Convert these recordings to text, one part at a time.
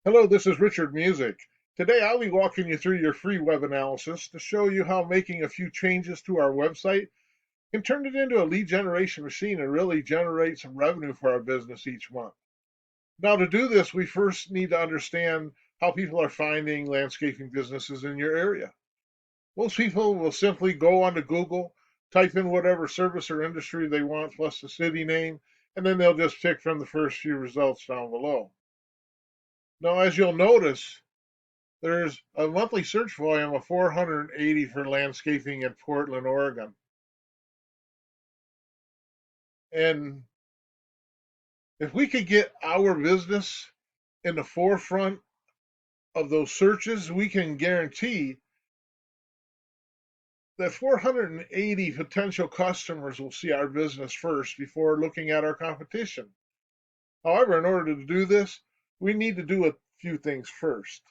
Hello, this is Richard Music. Today I'll be walking you through your free web analysis to show you how making a few changes to our website can turn it into a lead generation machine and really generate some revenue for our business each month. Now, to do this, we first need to understand how people are finding landscaping businesses in your area. Most people will simply go onto Google, type in whatever service or industry they want plus the city name, and then they'll just pick from the first few results down below. Now, as you'll notice, there's a monthly search volume of 480 for landscaping in Portland, Oregon. And if we could get our business in the forefront of those searches, we can guarantee that 480 potential customers will see our business first before looking at our competition. However, in order to do this, we need to do a few things first.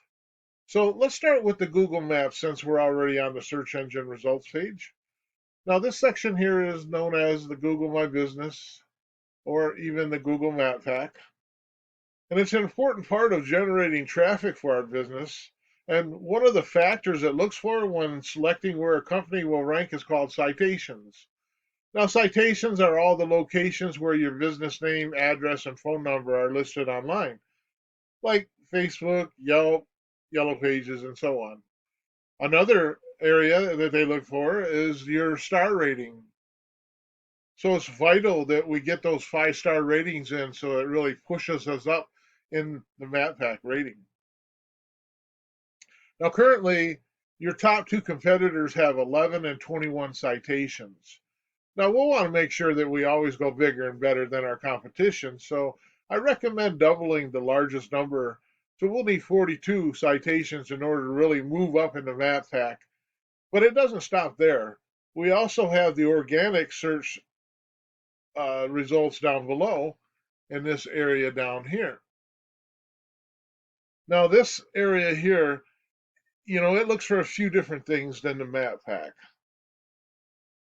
So let's start with the Google Maps since we're already on the search engine results page. Now, this section here is known as the Google My Business or even the Google Map Pack. And it's an important part of generating traffic for our business. And one of the factors it looks for when selecting where a company will rank is called citations. Now, citations are all the locations where your business name, address, and phone number are listed online, like Facebook, Yelp, Yellow Pages, and so on. Another area that they look for is your star rating. So it's vital that we get those 5-star ratings in so it really pushes us up in the Map Pack rating. Now, currently, your top two competitors have 11 and 21 citations. Now, we'll want to make sure that we always go bigger and better than our competition. So I recommend doubling the largest number. So we'll need 42 citations in order to really move up in the Map Pack. But it doesn't stop there. We also have the organic search results down below in this area down here. Now, this area here, it looks for a few different things than the Map Pack.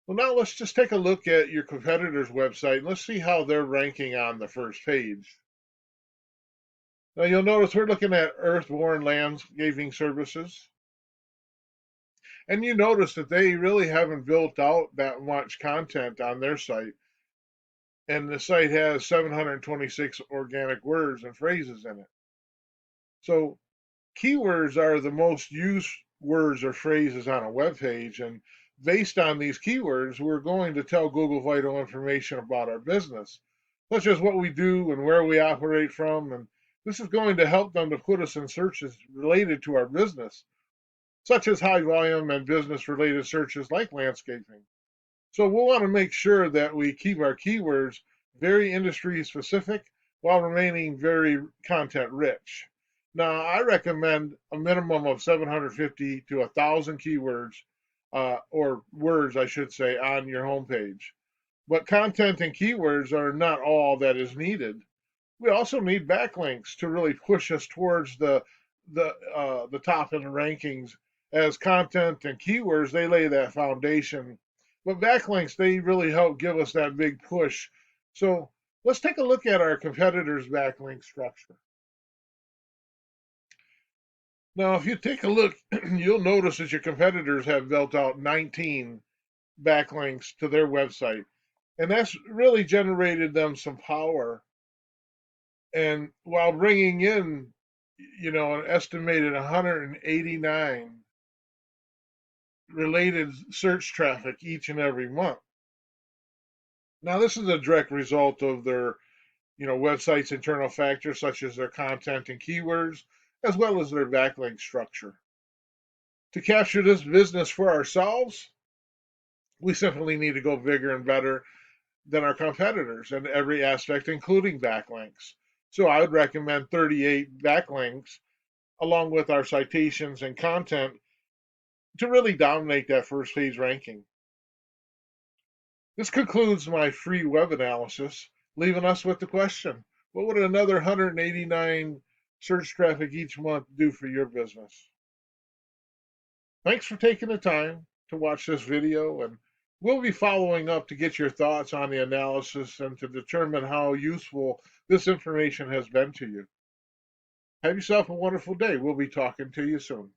Well, now let's just take a look at your competitor's website and let's see how they're ranking on the first page. Now, you'll notice we're looking at Earthborn Landscaping Services. And you notice that they really haven't built out that much content on their site. And the site has 726 organic words and phrases in it. So keywords are the most used words or phrases on a web page, and based on these keywords, we're going to tell Google vital information about our business, such as what we do and where we operate from, and this is going to help them to put us in searches related to our business, such as high volume and business related searches like landscaping. So we'll want to make sure that we keep our keywords very industry specific while remaining very content rich. Now, I recommend a minimum of 750 to 1,000 keywords, or words, I should say, on your homepage. But content and keywords are not all that is needed. We also need backlinks to really push us towards the top in the rankings. As content and keywords, they lay that foundation, but backlinks they really help give us that big push. So let's take a look at our competitors' backlink structure. Now, if you take a look, you'll notice that your competitors have built out 19 backlinks to their website, and that's really generated them some power. And while bringing in, an estimated 189 related search traffic each and every month. Now, this is a direct result of their, website's internal factors such as their content and keywords, as well as their backlink structure. To capture this business for ourselves, we simply need to go bigger and better than our competitors in every aspect, including backlinks. So I would recommend 38 backlinks along with our citations and content to really dominate that first page ranking. This concludes my free web analysis, leaving us with the question, what would another 189 search traffic each month do for your business? Thanks for taking the time to watch this video, and we'll be following up to get your thoughts on the analysis and to determine how useful this information has been to you. Have yourself a wonderful day. We'll be talking to you soon.